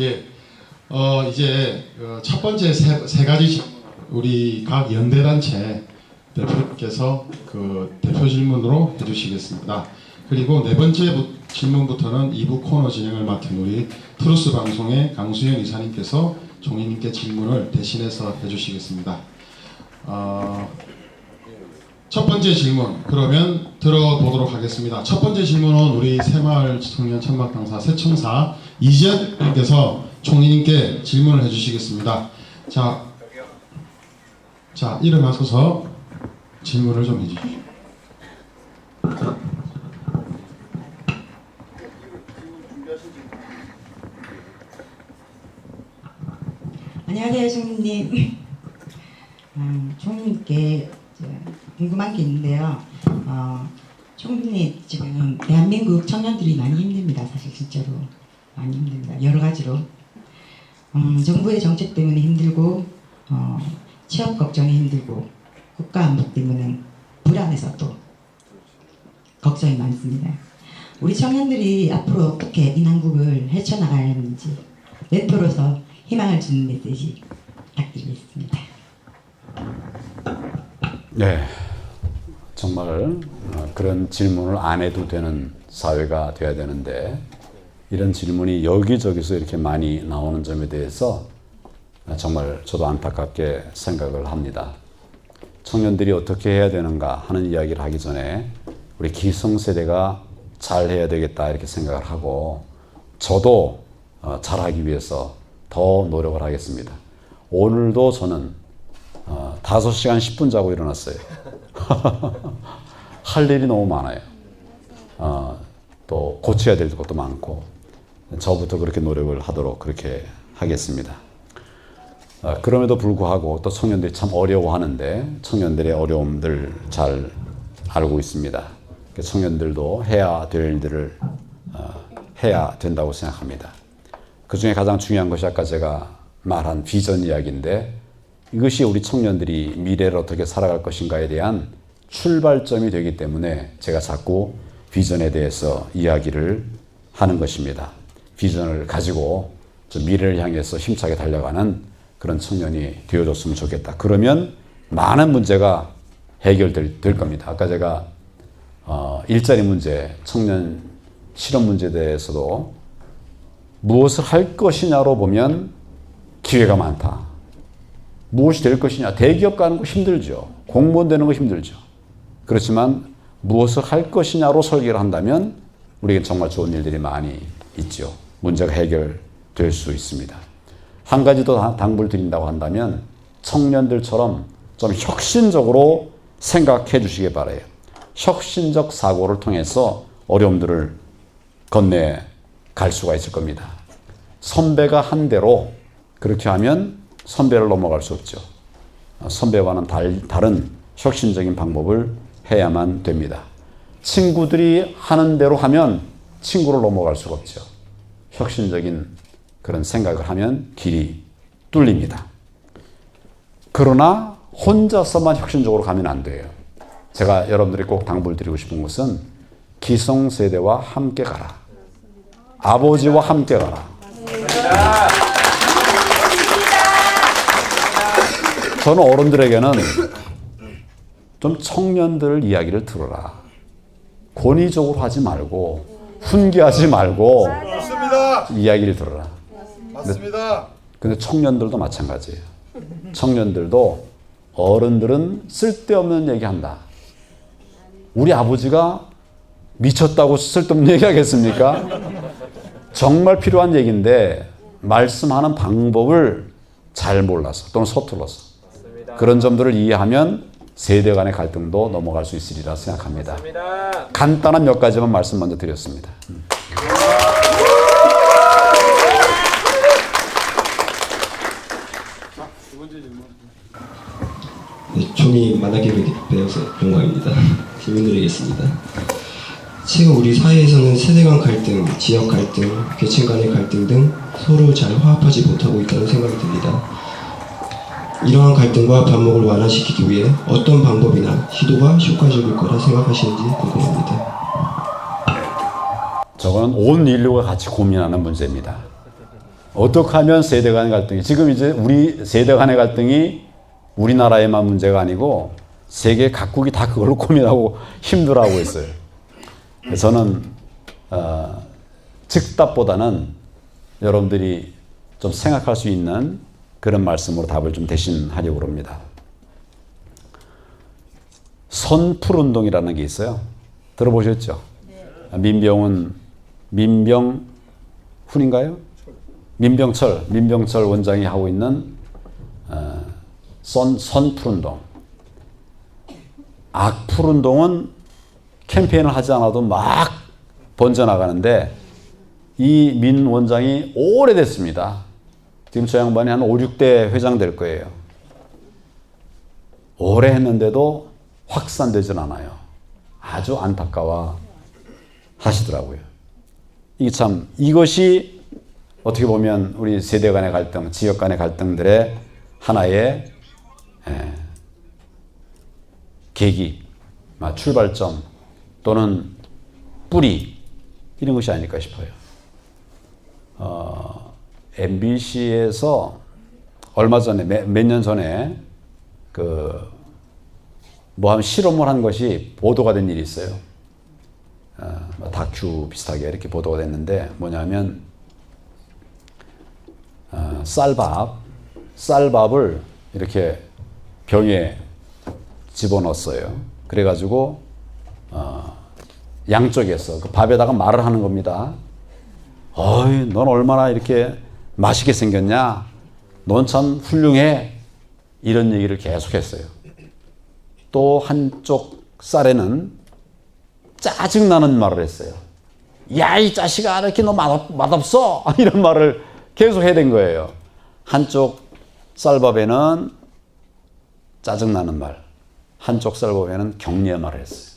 예, 이제 첫 번째 세 가지 질문 우리 각 연대단체 대표께서 그 대표 질문으로 해주시겠습니다. 그리고 네 번째 질문부터는 2부 코너 진행을 맡은 우리 트루스 방송의 강수현 이사님께서 총리님께 질문을 대신해서 해주시겠습니다. 첫 번째 질문 그러면 들어보도록 하겠습니다. 첫 번째 질문은 우리 새마을 청년 천막 강사 새청사 이지연님께서 총리님께 질문을 해주시겠습니다. 자 일어나셔서 질문을 좀 해주십시오. 안녕하세요, 총리님. 총리님께 궁금한 게 있는데요. 총리님 지금 대한민국 청년들이 많이 힘듭니다. 사실 진짜로 많이 힘듭니다. 여러 가지로 정부의 정책 때문에 힘들고 취업 걱정이 힘들고 국가 안보 때문에 불안해서 또 걱정이 많습니다. 우리 청년들이 앞으로 어떻게 이 난국을 헤쳐나가야 하는지 멘토로서 희망을 주는 메시지 부탁드리겠습니다. 네, 정말 그런 질문을 안 해도 되는 사회가 돼야 되는데 이런 질문이 여기저기서 이렇게 많이 나오는 점에 대해서 정말 저도 안타깝게 생각을 합니다. 청년들이 어떻게 해야 되는가 하는 이야기를 하기 전에 우리 기성세대가 잘해야 되겠다 이렇게 생각을 하고 저도 잘하기 위해서 더 노력을 하겠습니다. 오늘도 저는 5시간 10분 자고 일어났어요. 할 일이 너무 많아요. 또 고쳐야 될 것도 많고 저부터 그렇게 노력을 하도록 그렇게 하겠습니다. 그럼에도 불구하고 또 청년들이 참 어려워하는데 청년들의 어려움들 잘 알고 있습니다. 청년들도 해야 될 일들을 해야 된다고 생각합니다. 그 중에 가장 중요한 것이 아까 제가 말한 비전 이야기인데 이것이 우리 청년들이 미래를 어떻게 살아갈 것인가에 대한 출발점이 되기 때문에 제가 자꾸 비전에 대해서 이야기를 하는 것입니다. 비전을 가지고 좀 미래를 향해서 힘차게 달려가는 그런 청년이 되어줬으면 좋겠다. 그러면 많은 문제가 해결될 겁니다. 아까 제가 일자리 문제, 청년 실업 문제에 대해서도 무엇을 할 것이냐로 보면 기회가 많다. 무엇이 될 것이냐. 대기업 가는 거 힘들죠. 공무원 되는 거 힘들죠. 그렇지만 무엇을 할 것이냐로 설계를 한다면 우리에게 정말 좋은 일들이 많이 있죠. 문제가 해결될 수 있습니다. 한 가지 더 당부를 드린다고 한다면 청년들처럼 좀 혁신적으로 생각해 주시기 바라요. 혁신적 사고를 통해서 어려움들을 건네갈 수가 있을 겁니다. 선배가 한 대로 그렇게 하면 선배를 넘어갈 수 없죠. 선배와는 다른 혁신적인 방법을 해야만 됩니다. 친구들이 하는 대로 하면 친구를 넘어갈 수가 없죠. 혁신적인 그런 생각을 하면 길이 뚫립니다. 그러나 혼자서만 혁신적으로 가면 안 돼요. 제가 여러분들이 꼭 당부를 드리고 싶은 것은 기성세대와 함께 가라. 아버지와 함께 가라. 저는 어른들에게는 좀 청년들 이야기를 들어라. 권위적으로 하지 말고 훈계하지 말고 맞습니다. 이야기를 들어라. 맞습니다. 근데 청년들도 마찬가지예요. 청년들도 어른들은 쓸데없는 얘기한다. 우리 아버지가 미쳤다고 쓸데없는 얘기 하겠습니까? 정말 필요한 얘기인데 말씀하는 방법을 잘 몰라서 또는 서툴러서 그런 점들을 이해하면 세대 간의 갈등도 넘어갈 수 있으리라 생각합니다. 간단한 몇 가지만 말씀 먼저 드렸습니다. 네, 총리 만나게 되어서 영광입니다. 질문 드리겠습니다. 최근 우리 사회에서는 세대 간 갈등, 지역 갈등, 계층 간의 갈등 등 서로 잘 화합하지 못하고 있다는 생각이 듭니다. 이러한 갈등과 반목을 완화시키기 위해 어떤 방법이나 시도가 효과적일 거라 생각하시는지 궁금합니다. 저거는 온 인류가 같이 고민하는 문제입니다. 어떻게 하면 세대 간의 갈등이, 지금 이제 우리 세대 간의 갈등이 우리나라에만 문제가 아니고 세계 각국이 다 그걸로 고민하고 힘들어하고 있어요. 저는 즉답보다는 여러분들이 좀 생각할 수 있는 그런 말씀으로 답을 좀 대신하려고 합니다. 선풀운동이라는 게 있어요. 들어보셨죠? 민병훈인가요? 민병철 원장이 하고 있는 선풀운동. 악풀운동은 캠페인을 하지 않아도 막 번져나가는데 이 민 원장이 오래됐습니다. 지금 저 양반이 한 5, 6대 회장 될 거예요. 오래 했는데도 확산되진 않아요. 아주 안타까워 하시더라고요. 이게 참, 이것이 어떻게 보면 우리 세대 간의 갈등, 지역 간의 갈등들의 하나의 계기, 출발점 또는 뿌리, 이런 것이 아닐까 싶어요. MBC에서 얼마 전에, 몇 년 전에 한 실험을 한 것이 보도가 된 일이 있어요. 다큐 비슷하게 이렇게 보도가 됐는데, 뭐냐면 쌀밥을 이렇게 병에 집어넣었어요. 그래가지고 양쪽에서 그 밥에다가 말을 하는 겁니다. 어이, 넌 얼마나 이렇게 맛있게 생겼냐? 넌 참 훌륭해. 이런 얘기를 계속했어요. 또 한쪽 쌀에는 짜증나는 말을 했어요. 야, 이 자식아, 이렇게 너 맛없어. 이런 말을 계속 해야 된 거예요. 한쪽 쌀밥에는 짜증나는 말, 한쪽 쌀밥에는 격려의 말을 했어요.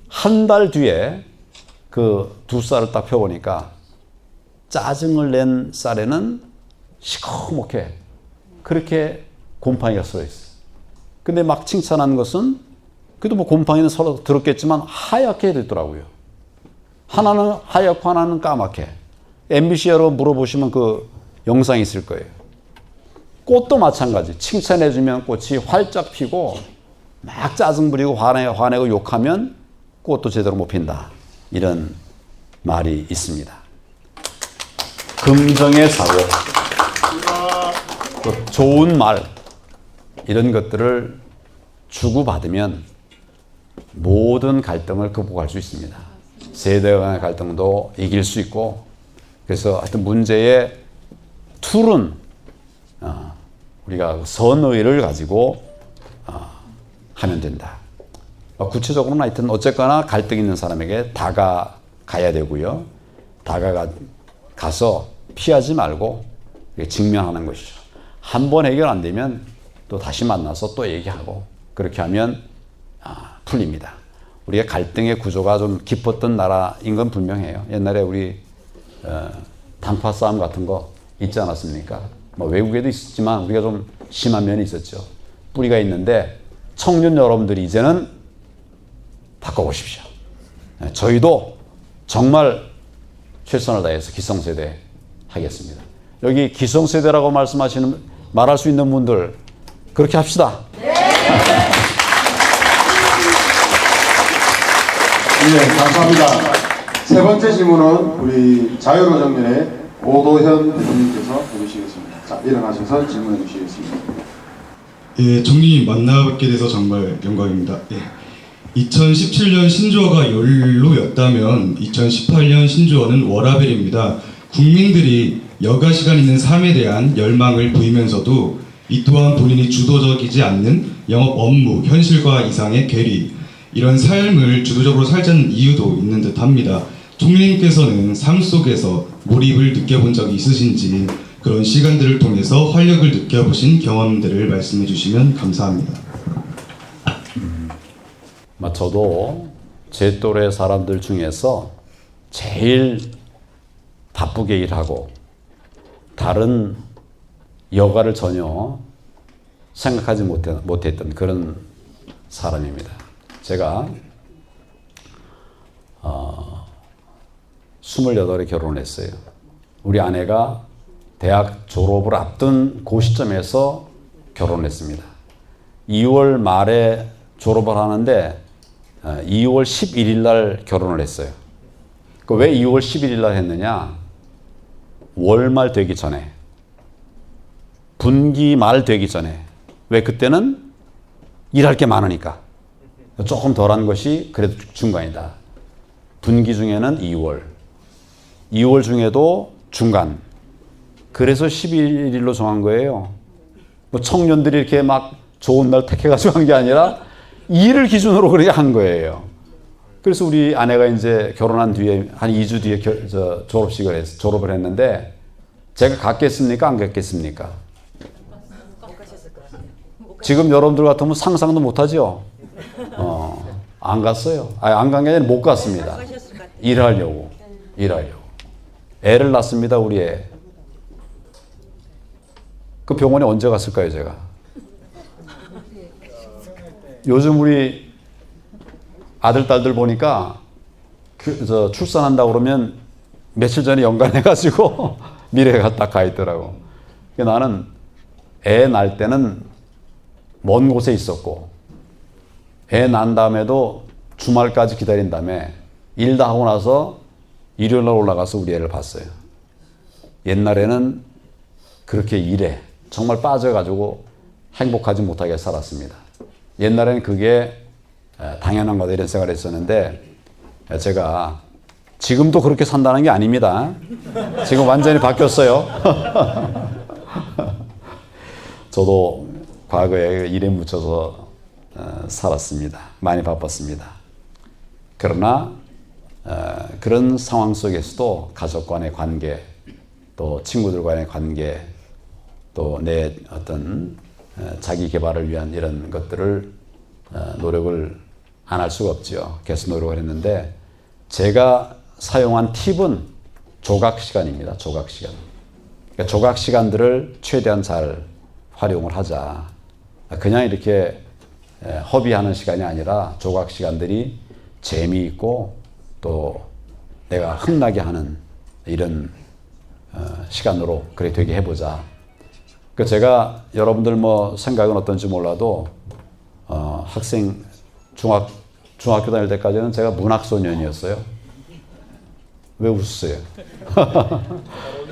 한 달 뒤에 그 두 쌀을 딱 펴보니까 짜증을 낸 쌀에는 시커멓게 그렇게 곰팡이가 써 있어요. 근데 막 칭찬한 것은 그래도 뭐 곰팡이는 서로 들었겠지만 하얗게 됐더라고요. 하나는 하얗고 하나는 까맣게. MBC로 물어보시면 그 영상이 있을 거예요. 꽃도 마찬가지. 칭찬해주면 꽃이 활짝 피고 막 짜증 부리고 화내고 욕하면 꽃도 제대로 못 핀다. 이런 말이 있습니다. 긍정의 사고, 또 좋은 말, 이런 것들을 주고받으면 모든 갈등을 극복할 수 있습니다. 세대 간의 갈등도 이길 수 있고, 그래서 하여튼 문제의 툴은 우리가 선의를 가지고 하면 된다. 구체적으로는 하여튼 어쨌거나 갈등 있는 사람에게 다가가야 되고요. 다가가서 피하지 말고 직면하는 것이죠. 한 번 해결 안 되면 또 다시 만나서 또 얘기하고, 그렇게 하면 풀립니다. 우리가 갈등의 구조가 좀 깊었던 나라인 건 분명해요. 옛날에 우리 단파 싸움 같은 거 있지 않았습니까? 뭐 외국에도 있었지만 우리가 좀 심한 면이 있었죠. 뿌리가 있는데 청년 여러분들이 이제는 바꿔보십시오. 저희도 정말 최선을 다해서 기성세대 하겠습니다. 여기 기성세대라고 말할 수 있는 분들 그렇게 합시다. 네, 감사합니다. 세 번째 질문은 우리 자유로 정면의 오도현 대표님께서 해주시겠습니다. 자, 일어나셔서 질문해 주시겠습니다. 예, 총리님 만나뵙게 돼서 정말 영광입니다. 예. 2017년 신조어가 연로였다면 2018년 신조어는 워라밸입니다. 국민들이 여가 시간 있는 삶에 대한 열망을 보이면서도 이 또한 본인이 주도적이지 않는 영업 업무, 현실과 이상의 괴리, 이런 삶을 주도적으로 살자는 이유도 있는 듯합니다. 총리님께서는 삶 속에서 몰입을 느껴본 적이 있으신지, 그런 시간들을 통해서 활력을 느껴보신 경험들을 말씀해 주시면 감사합니다. 저도 제 또래 사람들 중에서 제일 바쁘게 일하고 다른 여가를 전혀 생각하지 못했던 그런 사람입니다. 제가 28에 결혼을 했어요. 우리 아내가 대학 졸업을 앞둔 그 시점에서 결혼을 했습니다. 2월 말에 졸업을 하는데 2월 11일 날 결혼을 했어요. 왜 2월 11일 날 했느냐? 월말 되기 전에, 분기 말 되기 전에. 왜? 그때는 일할 게 많으니까. 조금 덜한 것이 그래도 중간이다. 분기 중에는 2월 중에도 중간. 그래서 11일로 정한 거예요. 뭐 청년들이 이렇게 막 좋은 날 택해가지고 한 게 아니라 일을 기준으로 그렇게 한 거예요. 그래서 우리 아내가 이제 결혼한 뒤에 한 2주 뒤에 졸업을 했는데 제가 갔겠습니까? 안 갔겠습니까? 지금 여러분들 같으면 상상도 못하죠? 안 갔어요. 안 간 게 아니라 못 갔습니다. 일하려고. 애를 낳습니다, 우리 애. 그 병원에 언제 갔을까요, 제가? 요즘 우리 아들, 딸들 보니까 출산한다고 그러면 며칠 전에 연관해가지고 미래가 딱 가 있더라고. 나는 애 낳을 때는 먼 곳에 있었고, 애 낳은 다음에도 주말까지 기다린 다음에 일 다 하고 나서 일요일 날 올라가서 우리 애를 봤어요. 옛날에는 그렇게 일에 정말 빠져가지고 행복하지 못하게 살았습니다. 옛날에는 그게 당연한 거다 이런 생각을 했었는데 제가 지금도 그렇게 산다는 게 아닙니다. 지금 완전히 바뀌었어요. 저도 과거에 일에 묻혀서 살았습니다. 많이 바빴습니다. 그러나 그런 상황 속에서도 가족 간의 관계, 또 친구들 간의 관계, 또 내 어떤 자기 개발을 위한 이런 것들을 노력을 안 할 수가 없죠. 계속 노력을 했는데 제가 사용한 팁은 조각 시간입니다. 조각 시간. 그러니까 조각 시간들을 최대한 잘 활용을 하자. 그냥 이렇게 허비하는 시간이 아니라 조각 시간들이 재미있고 또 내가 흥나게 하는 이런 시간으로 그래 되게 해보자. 그 제가 여러분들 뭐 생각은 어떤지 몰라도 학생 중학교 다닐 때까지는 제가 문학소년이었어요. 왜 웃으세요?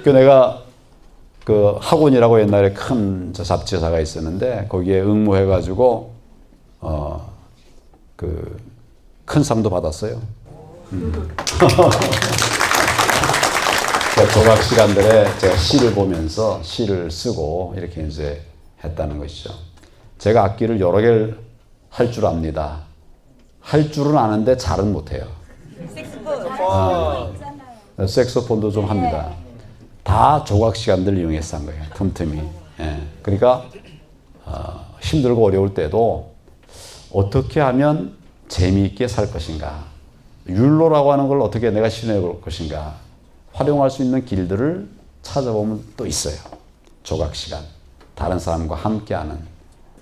그 내가 그 학원이라고 옛날에 큰 잡지사가 있었는데 거기에 응모해가지고 그 큰 상도 받았어요. 조각 시간들에 제가 시를 보면서 시를 쓰고 이렇게 이제 했다는 것이죠. 제가 악기를 여러 개를 할 줄 압니다. 할 줄은 아는데 잘은 못해요. 색소폰도 좀 합니다. 다 조각 시간들을 이용해서 한 거예요. 틈틈이. 예. 그러니까 힘들고 어려울 때도 어떻게 하면 재미있게 살 것인가. 율로라고 하는 걸 어떻게 내가 실현해 볼 것인가. 활용할 수 있는 길들을 찾아보면 또 있어요. 조각 시간. 다른 사람과 함께하는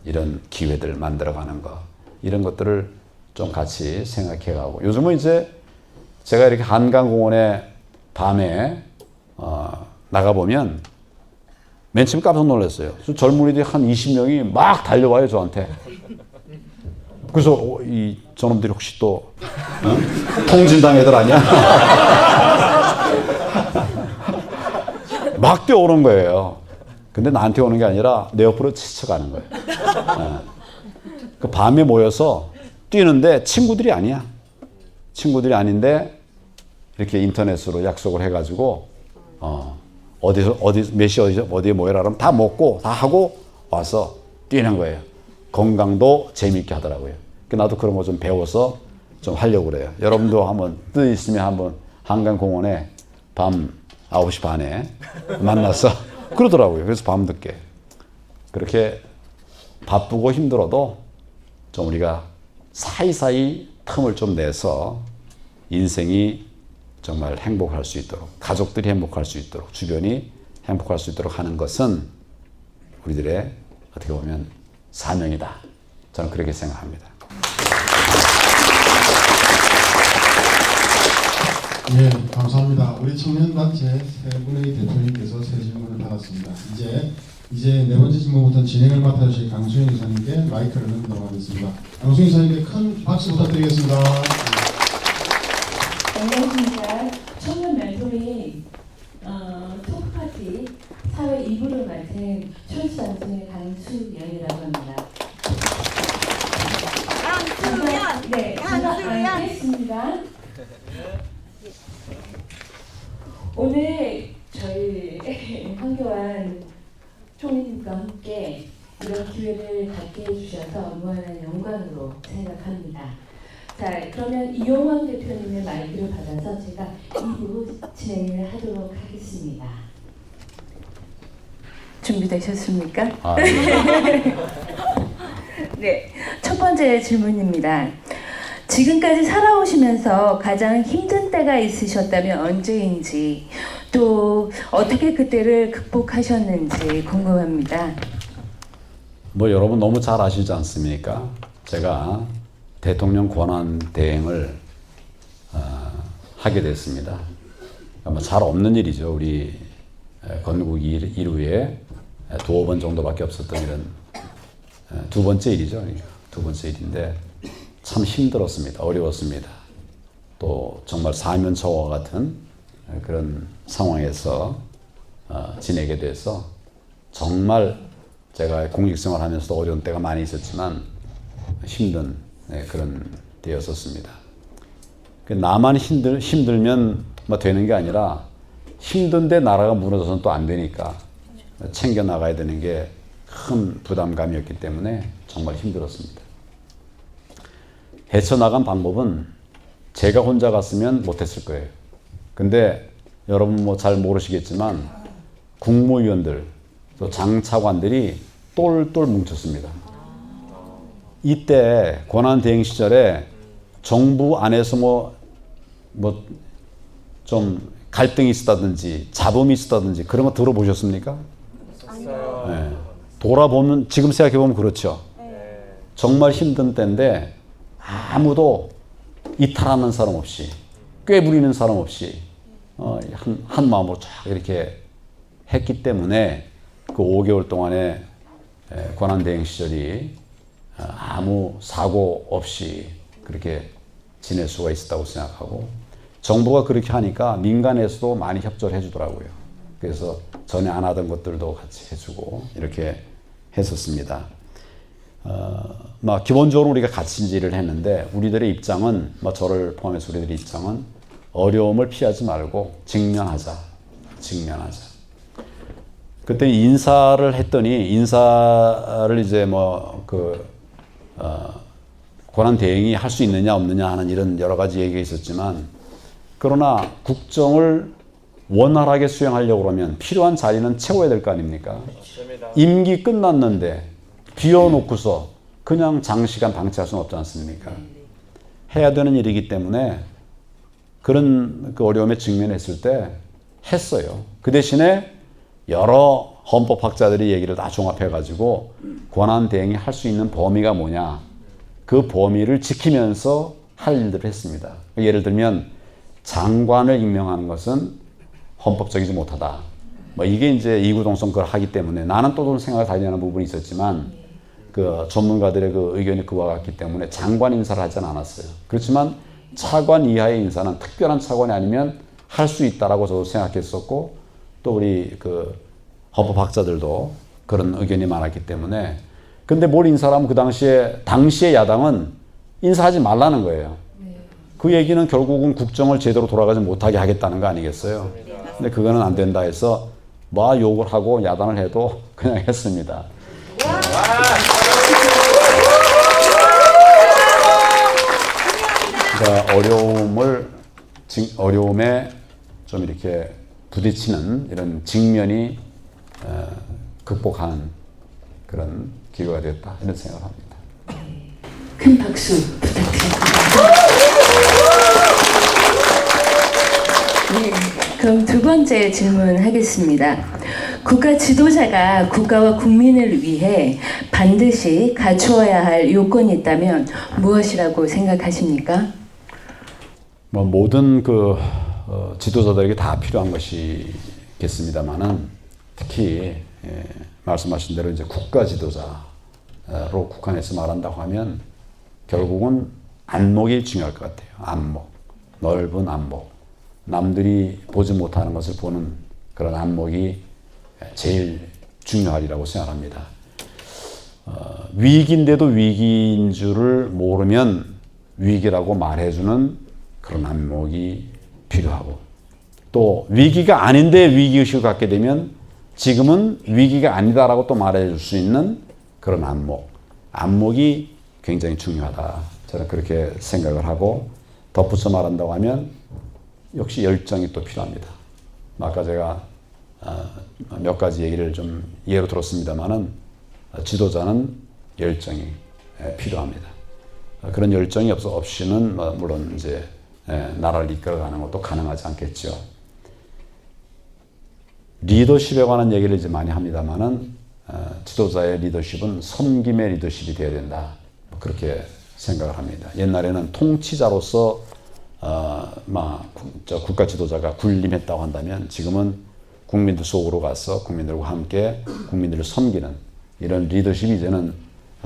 이런 기회들 만들어가는 거. 이런 것들을 좀 같이 생각해가고. 요즘은 이제 제가 이렇게 한강공원에 밤에 나가보면 맨 처음 깜짝 놀랐어요. 젊은이들이 한 20명이 막 달려와요, 저한테. 그래서 이 저놈들이 혹시 또 통진당 애들 아니야? 막 뛰어오는 거예요. 근데 나한테 오는 게 아니라 내 옆으로 스쳐가는 거예요. 그 밤에 모여서 뛰는데 친구들이 아니야. 친구들이 아닌데 이렇게 인터넷으로 약속을 해가지고 몇 시 어디에 모여라 그러면 다 먹고 다 하고 와서 뛰는 거예요. 건강도 재미있게 하더라고요. 나도 그런 거 좀 배워서 좀 하려고 그래요. 여러분도 한번 뜻 있으면 한번 한강공원에 밤 9시 반에 만나서 그러더라고요. 그래서 밤늦게 그렇게 바쁘고 힘들어도 좀 우리가 사이사이 틈을 좀 내서 인생이 정말 행복할 수 있도록, 가족들이 행복할 수 있도록, 주변이 행복할 수 있도록 하는 것은 우리들의 어떻게 보면 사명이다. 저는 그렇게 생각합니다. 예, 감사합니다. 우리 청년단체 세 분의 대표님께서 세 질문을 받았습니다. 이제 네 번째 질문부터 진행을 맡아주실 강수영 이사님께 마이크를 넘기도록 하겠습니다. 강수영 이사님께 큰 박수 부탁드리겠습니다. 안녕하십니까. 청년 멘토링 토크파티 사회 2부를 맡은 철수단체의 강수연이라고 합니다. 강수연! 네, 제가 알겠습니다. 오늘 저희 황교안 총리님과 함께 이런 기회를 갖게 해주셔서 무한한 영광으로 생각합니다. 자, 그러면 이용원 대표님의 마이크를 받아서 제가 2부 진행을 하도록 하겠습니다. 준비되셨습니까? 아, 네. 네, 첫 번째 질문입니다. 지금까지 살아오시면서 가장 힘든 때가 있으셨다면 언제인지, 또 어떻게 그때를 극복하셨는지 궁금합니다. 뭐 여러분 너무 잘 아시지 않습니까? 제가 대통령 권한 대행을 하게 됐습니다. 뭐 잘 없는 일이죠. 우리 건국 이후에 두어 번 정도밖에 없었던 일은 두 번째 일이죠. 두 번째 일인데 참 힘들었습니다. 어려웠습니다. 또 정말 사면초와 같은 그런 상황에서 지내게 돼서 정말 제가 공직생활 하면서도 어려운 때가 많이 있었지만 힘든 그런 때였었습니다. 나만 힘들면 뭐 되는 게 아니라 힘든데 나라가 무너져서는 또 안 되니까 챙겨 나가야 되는 게 큰 부담감이었기 때문에 정말 힘들었습니다. 헤쳐나간 방법은 제가 혼자 갔으면 못했을 거예요. 근데 여러분 뭐 잘 모르시겠지만 국무위원들 또 장차관들이 똘똘 뭉쳤습니다. 이때 권한대행 시절에 정부 안에서 뭐 좀 갈등이 있었다든지 잡음이 있었다든지 그런 거 들어보셨습니까? 네. 돌아보면 지금 생각해보면 그렇죠. 정말 힘든 때인데 아무도 이탈하는 사람 없이 꾀부리는 사람 없이 한 마음으로 쫙 이렇게 했기 때문에 그 5개월 동안의 권한대행 시절이 아무 사고 없이 그렇게 지낼 수가 있었다고 생각하고 정부가 그렇게 하니까 민간에서도 많이 협조를 해주더라고요. 그래서 전에 안 하던 것들도 같이 해주고 이렇게 했었습니다. 기본적으로 우리가 같이 일을 했는데 우리들의 입장은 저를 포함해서 우리들의 입장은 어려움을 피하지 말고 직면하자. 그때 인사를 했더니 인사를 이제 권한 대행이 할 수 있느냐 없느냐 하는 이런 여러 가지 얘기가 있었지만 그러나 국정을 원활하게 수행하려고 그러면 필요한 자리는 채워야 될 거 아닙니까? 임기 끝났는데 비워놓고서 그냥 장시간 방치할 수는 없지 않습니까? 해야 되는 일이기 때문에 그런 그 어려움에 직면했을 때 했어요. 그 대신에 여러 헌법학자들이 얘기를 다 종합해가지고 권한대행이 할 수 있는 범위가 뭐냐 그 범위를 지키면서 할 일들을 했습니다. 예를 들면 장관을 임명하는 것은 헌법적이지 못하다. 이게 이제 이구동성 그걸 하기 때문에 나는 또 생각을 달리하는 부분이 있었지만 그 전문가들의 그 의견이 그와 같기 때문에 장관 인사를 하지는 않았어요. 그렇지만 차관 이하의 인사는 특별한 차관이 아니면 할 수 있다라고 저도 생각했었고 또 우리 그 헌법학자들도 그런 의견이 많았기 때문에 근데 뭘 인사하면 그 당시에 야당은 인사하지 말라는 거예요. 그 얘기는 결국은 국정을 제대로 돌아가지 못하게 하겠다는 거 아니겠어요? 근데 그거는 안 된다 해서 욕을 하고 야단을 해도 그냥 했습니다. 그러니까 어려움에 좀 이렇게 부딪히는 이런 직면이 극복하는 그런 기회가 되었다 이런 생각을 합니다. 큰 박수 부탁드립니다. 네, 그럼 두 번째 질문 하겠습니다. 국가 지도자가 국가와 국민을 위해 반드시 갖추어야 할 요건이 있다면 무엇이라고 생각하십니까? 모든 그 지도자들에게 다 필요한 것이겠습니다만은 특히 말씀하신 대로 이제 국가 지도자로 국한해서 말한다고 하면 결국은 안목이 중요할 것 같아요. 안목, 넓은 안목, 남들이 보지 못하는 것을 보는 그런 안목이 제일 중요하리라고 생각합니다. 위기인데도 위기인 줄을 모르면 위기라고 말해주는 그런 안목이 필요하고, 또 위기가 아닌데 위기의식을 갖게 되면 지금은 위기가 아니다라고 또 말해줄 수 있는 그런 안목이 굉장히 중요하다. 저는 그렇게 생각을 하고, 덧붙여 말한다고 하면 역시 열정이 또 필요합니다. 아까 제가 몇 가지 얘기를 좀 예로 들었습니다만은 지도자는 열정이 필요합니다. 그런 열정이 없이는 물론 이제 나라를 이끌어가는 것도 가능하지 않겠죠. 리더십에 관한 얘기를 이제 많이 합니다만은 지도자의 리더십은 섬김의 리더십이 되어야 된다. 그렇게 생각을 합니다. 옛날에는 통치자로서 국가 지도자가 군림했다고 한다면 지금은 국민들 속으로 가서 국민들과 함께 국민들을 섬기는 이런 리더십이 이제는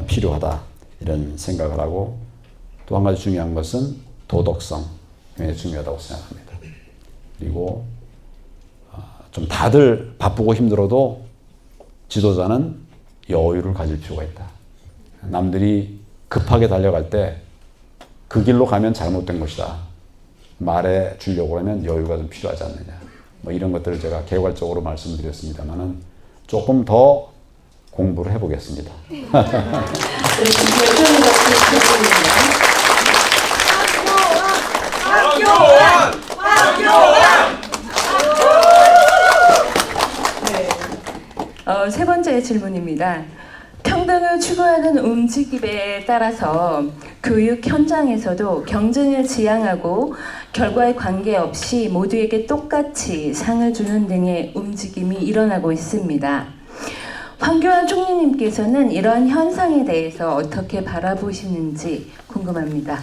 필요하다. 이런 생각을 하고, 또 한 가지 중요한 것은 도덕성. 굉장히 중요하다고 생각합니다. 그리고 좀 다들 바쁘고 힘들어도 지도자는 여유를 가질 필요가 있다. 남들이 급하게 달려갈 때 그 길로 가면 잘못된 것이다. 말해 주려고 하면 여유가 좀 필요하지 않느냐. 이런 것들을 제가 개괄적으로 말씀드렸습니다만은 조금 더 공부를 해보겠습니다. 세 번째 질문입니다. 평등을 추구하는 움직임에 따라서 교육 현장에서도 경쟁을 지향하고 결과에 관계없이 모두에게 똑같이 상을 주는 등의 움직임이 일어나고 있습니다. 황교안 총리님께서는 이러한 현상에 대해서 어떻게 바라보시는지 궁금합니다.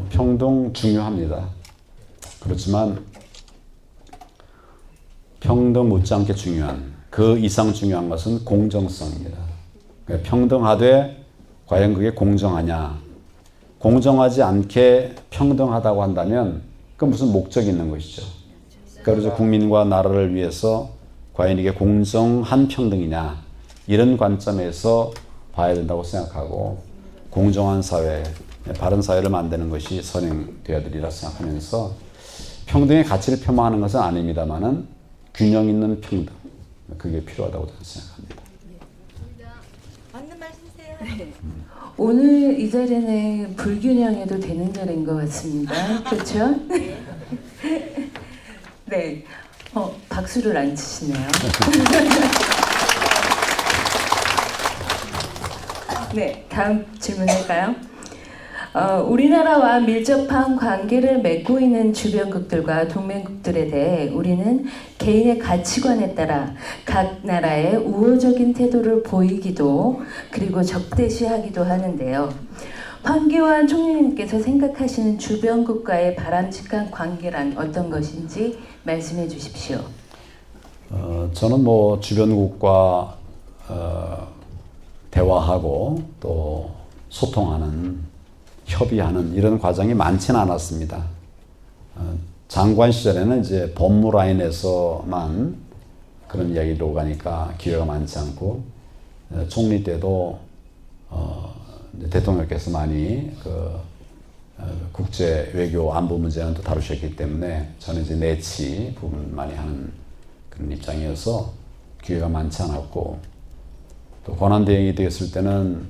평등 중요합니다. 그렇지만 평등 못지않게 중요한, 그 이상 중요한 것은 공정성입니다. 그러니까 평등하되 과연 그게 공정하냐. 공정하지 않게 평등하다고 한다면 그건 무슨 목적이 있는 것이죠. 그래서 국민과 나라를 위해서 과연 이게 공정한 평등이냐, 이런 관점에서 봐야 된다고 생각하고, 공정한 사회, 바른 사회를 만드는 것이 선행되어야 되리라 생각하면서 평등의 가치를 폄하하는 것은 아닙니다만은 균형 있는 평등, 그게 필요하다고 저는 생각합니다. 맞는 말씀이세요. 오늘 이 자리는 불균형해도 되는 자리인 것 같습니다. 그렇죠? 네. 박수를 안 치시네요. 네, 다음 질문할까요? 우리나라와 밀접한 관계를 맺고 있는 주변국들과 동맹국들에 대해 우리는 개인의 가치관에 따라 각 나라의 우호적인 태도를 보이기도 그리고 적대시하기도 하는데요. 황교안 총리님께서 생각하시는 주변국과의 바람직한 관계란 어떤 것인지 말씀해 주십시오. 저는 주변국과 대화하고 또 소통하는, 협의하는 이런 과정이 많지는 않았습니다. 장관 시절에는 이제 법무 라인에서만 그런 이야기를 오가니까 기회가 많지 않고, 총리 때도 대통령께서 많이 국제 외교 안보 문제는 또 다루셨기 때문에 저는 이제 내치 부분 많이 하는 그런 입장이어서 기회가 많지 않았고, 또 권한 대행이 되었을 때는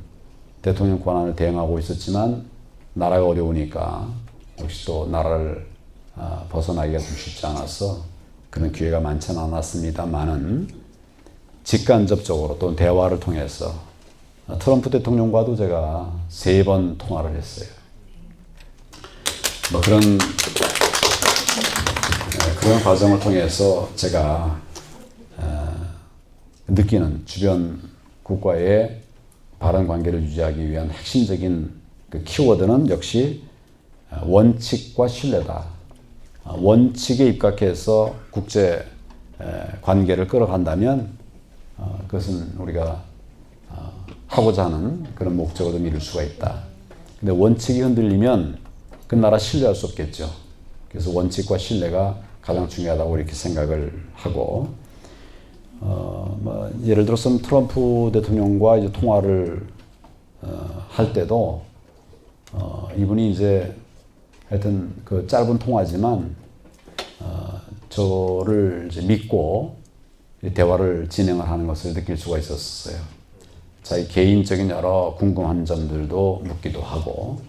대통령 권한을 대행하고 있었지만 나라가 어려우니까 역시 또 나라를 벗어나기가 좀 쉽지 않아서 그런 기회가 많지는 않았습니다만은 직간접적으로 또 대화를 통해서 트럼프 대통령과도 제가 3번 통화를 했어요. 그런 과정을 통해서 제가 느끼는 주변 국가의 바른 관계를 유지하기 위한 핵심적인 그 키워드는 역시 원칙과 신뢰다. 원칙에 입각해서 국제 관계를 끌어간다면 그것은 우리가 하고자 하는 그런 목적을 좀 이룰 수가 있다. 근데 원칙이 흔들리면 그 나라 신뢰할 수 없겠죠. 그래서 원칙과 신뢰가 가장 중요하다고 이렇게 생각을 하고, 예를 들어서 트럼프 대통령과 이제 통화를 할 때도 이분이 이제 하여튼 그 짧은 통화지만 저를 이제 믿고 대화를 진행을 하는 것을 느낄 수가 있었어요. 자기 개인적인 여러 궁금한 점들도 묻기도 하고,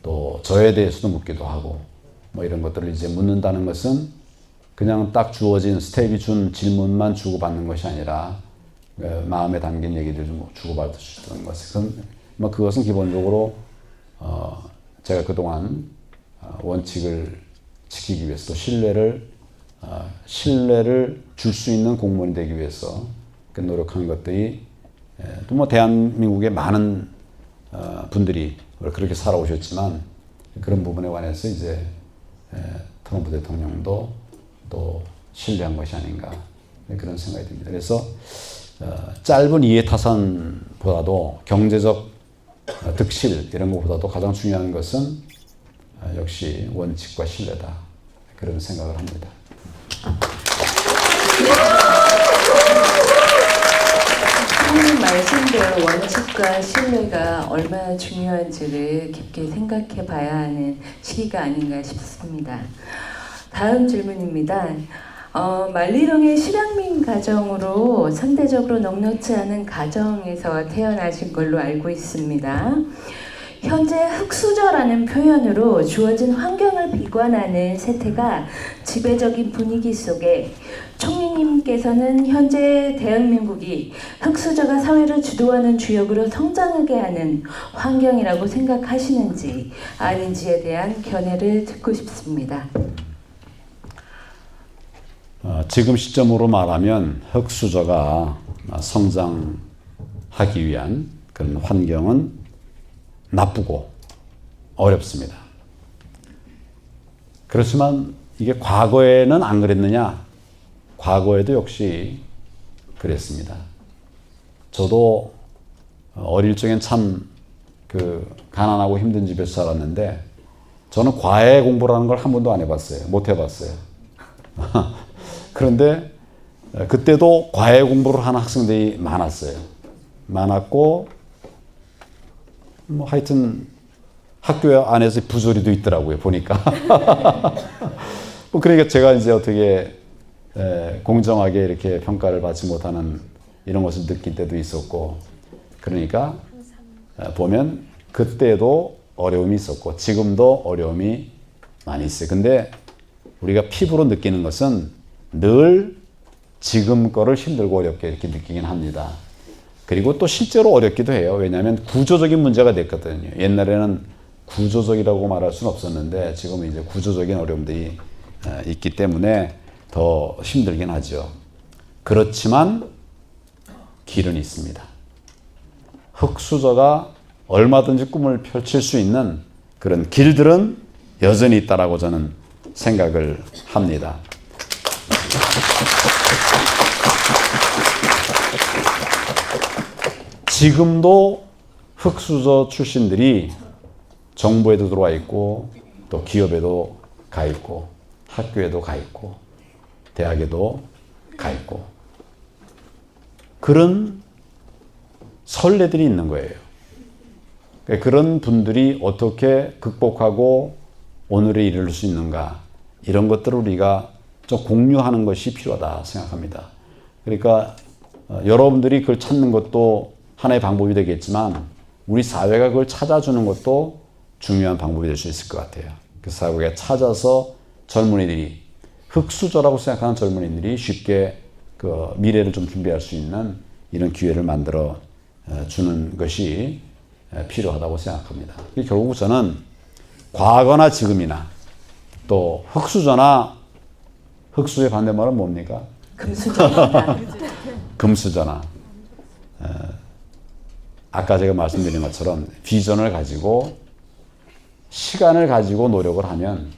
또 저에 대해서도 묻기도 하고, 뭐 이런 것들을 이제 묻는다는 것은 그냥 딱 주어진 스텝이 준 질문만 주고받는 것이 아니라 마음에 담긴 얘기들 좀 주고받을 수 있는 것은 그것은 기본적으로 제가 그동안 원칙을 지키기 위해서 또 신뢰를 줄 수 있는 공무원이 되기 위해서 노력하는 것들이 또 뭐 대한민국의 많은 분들이 그렇게 살아오셨지만 그런 부분에 관해서 이제 트럼프 대통령도 또 신뢰한 것이 아닌가 그런 생각이 듭니다. 그래서 짧은 이해타산보다도 경제적 득실 이런 것보다도 가장 중요한 것은 역시 원칙과 신뢰다 그런 생각을 합니다. 선생님 말씀대로 원칙과 신뢰가 얼마나 중요한지를 깊게 생각해 봐야 하는 시기가 아닌가 싶습니다. 다음 질문입니다. 만리동의 실향민 가정으로 상대적으로 넉넉지 않은 가정에서 태어나신 걸로 알고 있습니다. 현재 흙수저라는 표현으로 주어진 환경을 비관하는 세태가 지배적인 분위기 속에 총리님께서는 현재 대한민국이 흙수저가 사회를 주도하는 주역으로 성장하게 하는 환경이라고 생각하시는지 아닌지에 대한 견해를 듣고 싶습니다. 지금 시점으로 말하면 흙수저가 성장하기 위한 그런 환경은 나쁘고 어렵습니다. 그렇지만 이게 과거에는 안 그랬느냐? 과거에도 역시 그랬습니다. 저도 어릴 적엔 참 가난하고 힘든 집에서 자랐는데 저는 과외 공부라는 걸 한 번도 안 해봤어요. 못 해봤어요. 그런데 그때도 과외 공부를 하는 학생들이 많았고 뭐 하여튼 학교 안에서 부조리도 있더라고요 보니까. 뭐 그러니까 제가 이제 어떻게 공정하게 이렇게 평가를 받지 못하는 이런 것을 느낄 때도 있었고, 그러니까 보면 그때도 어려움이 있었고 지금도 어려움이 많이 있어요. 근데 우리가 피부로 느끼는 것은 늘 지금 거를 힘들고 어렵게 이렇게 느끼긴 합니다. 그리고 또 실제로 어렵기도 해요. 왜냐하면 구조적인 문제가 됐거든요. 옛날에는 구조적이라고 말할 수는 없었는데 지금은 이제 구조적인 어려움들이 있기 때문에 더 힘들긴 하죠. 그렇지만 길은 있습니다. 흙수저가 얼마든지 꿈을 펼칠 수 있는 그런 길들은 여전히 있다라고 저는 생각을 합니다. 지금도 흙수저 출신들이 정부에도 들어와 있고 또 기업에도 가 있고 학교에도 가 있고 대학에도 가 있고 그런 선례들이 있는 거예요. 그런 분들이 어떻게 극복하고 오늘에 이를 수 있는가 이런 것들을 우리가 좀 공유하는 것이 필요하다 생각합니다. 그러니까 여러분들이 그걸 찾는 것도 하나의 방법이 되겠지만 우리 사회가 그걸 찾아주는 것도 중요한 방법이 될 수 있을 것 같아요. 그 사회가 찾아서 젊은이들이 흙수저라고 생각하는 젊은이들이 쉽게 그 미래를 좀 준비할 수 있는 이런 기회를 만들어 주는 것이 필요하다고 생각합니다. 결국 저는 과거나 지금이나 또 흙수저나 흙수저의 반대말은 뭡니까? 금수저나. 금수저나. 아까 제가 말씀드린 것처럼 비전을 가지고 시간을 가지고 노력을 하면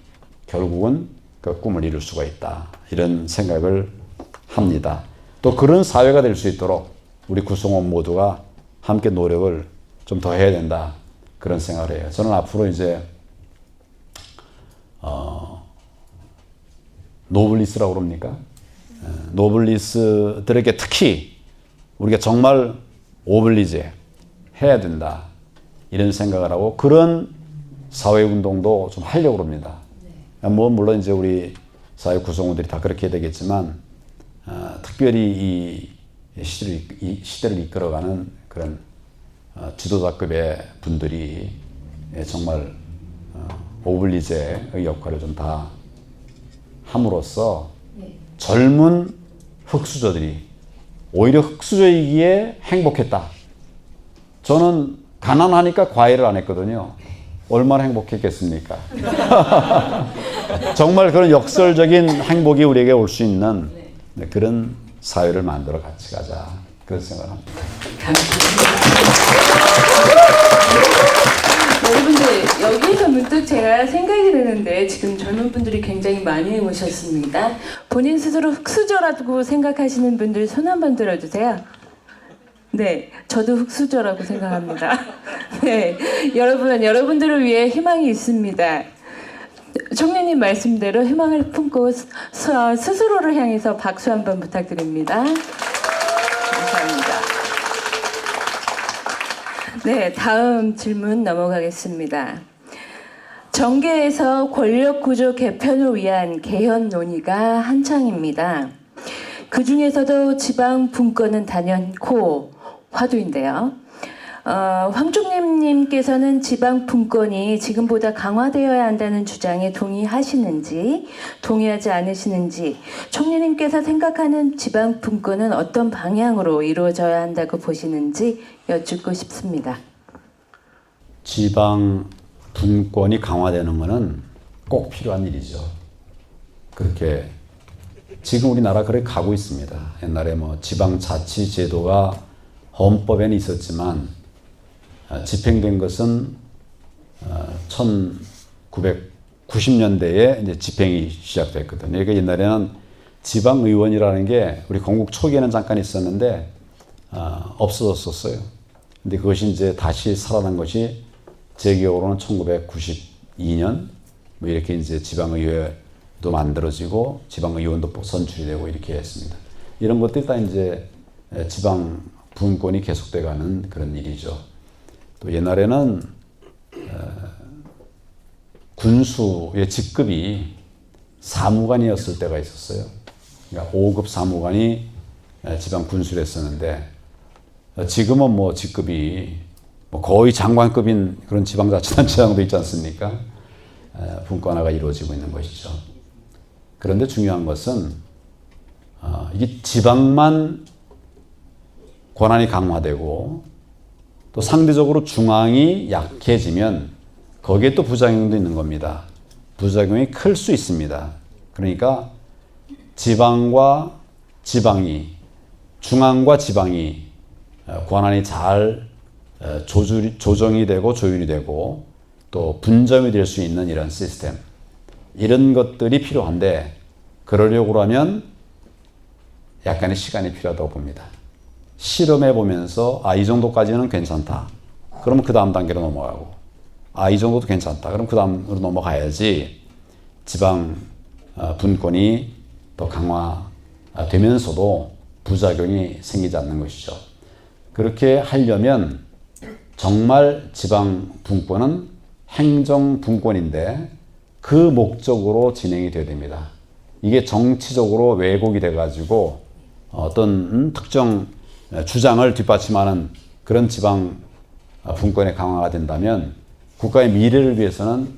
결국은 그 꿈을 이룰 수가 있다. 이런 생각을 합니다. 또 그런 사회가 될 수 있도록 우리 구성원 모두가 함께 노력을 좀 더 해야 된다. 그런 생각을 해요. 저는 앞으로 이제 노블리스라고 그럽니까? 노블리스들에게 특히 우리가 정말 오블리제 해야 된다. 이런 생각을 하고 그런 사회운동도 좀 하려고 합니다. 뭐 물론 이제 우리 사회 구성원들이 다 그렇게 해야 되겠지만 특별히 이 시대를 이끌어가는 그런 지도자급의 분들이 정말 오블리제의 역할을 좀 다 함으로써 젊은 흑수저들이 오히려 흑수저이기에 행복했다. 저는 가난하니까 과외를 안 했거든요. 얼마나 행복했겠습니까? 정말 그런 역설적인 행복이 우리에게 올 수 있는 그런 사회를 만들어 같이 가자. 그런 생각을 합니다. 여러분들 여기에서 문득 제가 생각이 드는데 지금 젊은 분들이 굉장히 많이 오셨습니다. 본인 스스로 흑수저라고 생각하시는 분들 손 한번 들어주세요. 네, 저도 흑수저라고 생각합니다. 네, 여러분들을 위해 희망이 있습니다. 총리님 말씀대로 희망을 품고 스스로를 향해서 박수 한번 부탁드립니다. 감사합니다. 네, 다음 질문 넘어가겠습니다. 정계에서 권력구조 개편을 위한 개헌 논의가 한창입니다. 그 중에서도 지방 분권은 단연코 화두인데요. 황총리님께서는 지방 분권이 지금보다 강화되어야 한다는 주장에 동의하시는지 동의하지 않으시는지 총리님께서 생각하는 지방 분권은 어떤 방향으로 이루어져야 한다고 보시는지 여쭙고 싶습니다. 지방 분권이 강화되는 것은 꼭 필요한 일이죠. 그렇게 지금 우리나라 그렇게 가고 있습니다. 옛날에 뭐 지방자치제도가 헌법에는 있었지만 집행된 것은 1990년대에 이제 집행이 시작됐거든요. 그러니까 옛날에는 지방의원이라는 게 우리 건국 초기에는 잠깐 있었는데 없어졌었어요. 근데 그것이 이제 다시 살아난 것이 제 기억으로는 1992년 뭐 이렇게 이제 지방의회도 만들어지고 지방의원도 선출이 되고 이렇게 했습니다. 이런 것들이 다 이제 지방 분권이 계속돼가는 그런 일이죠. 또 옛날에는 군수의 직급이 사무관이었을 때가 있었어요. 그러니까 5급 사무관이 지방 군수를 했었는데 지금은 뭐 직급이 뭐 거의 장관급인 그런 지방자치단체장도 있지 않습니까? 분권화가 이루어지고 있는 것이죠. 그런데 중요한 것은 이게 지방만 권한이 강화되고 또 상대적으로 중앙이 약해지면 거기에 또 부작용도 있는 겁니다. 부작용이 클 수 있습니다. 그러니까 지방과 지방이, 중앙과 지방이 권한이 잘 조정이 되고 조율이 되고 또 분점이 될 수 있는 이런 시스템, 이런 것들이 필요한데 그러려고 하면 약간의 시간이 필요하다고 봅니다. 실험해 보면서 이 정도까지는 괜찮다. 그러면 그 다음 단계로 넘어가고 이 정도도 괜찮다. 그럼 그 다음으로 넘어가야지 지방 분권이 더 강화되면서도 부작용이 생기지 않는 것이죠. 그렇게 하려면 정말 지방 분권은 행정 분권인데 그 목적으로 진행이 돼야 됩니다. 이게 정치적으로 왜곡이 돼가지고 어떤 특정 주장을 뒷받침하는 그런 지방 분권의 강화가 된다면 국가의 미래를 위해서는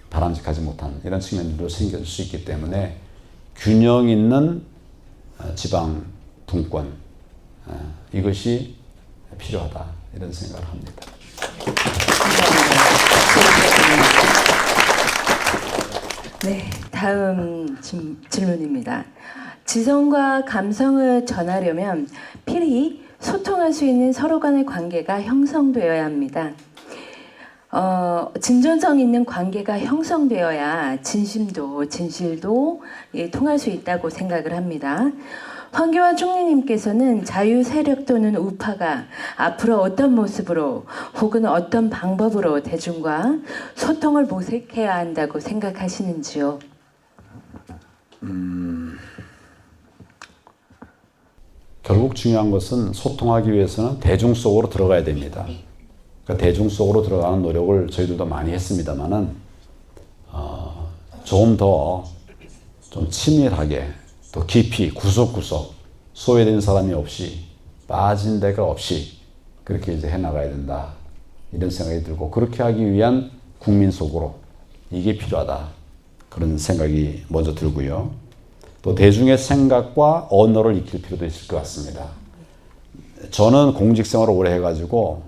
바람직하지 못한 이런 측면도 생길 수 있기 때문에 균형 있는 지방 분권, 이것이 필요하다 이런 생각을 합니다. 네, 다음 질문입니다. 지성과 감성을 전하려면 필히 소통할 수 있는 서로 간의 관계가 형성되어야 합니다. 진전성 있는 관계가 형성되어야 진실도 통할 수 있다고 생각을 합니다. 황교안 총리님께서는 자유 세력 또는 우파가 앞으로 어떤 모습으로 혹은 어떤 방법으로 대중과 소통을 모색해야 한다고 생각하시는지요? 결국 중요한 것은 소통하기 위해서는 대중 속으로 들어가야 됩니다. 그러니까 대중 속으로 들어가는 노력을 저희들도 많이 했습니다만은 조금 더 좀 치밀하게 또 깊이 구석구석 소외된 사람이 없이 빠진 데가 없이 그렇게 이제 해나가야 된다 이런 생각이 들고 그렇게 하기 위한 국민 속으로 이게 필요하다 그런 생각이 먼저 들고요. 또 대중의 생각과 언어를 익힐 필요도 있을 것 같습니다. 저는 공직생활을 오래 해가지고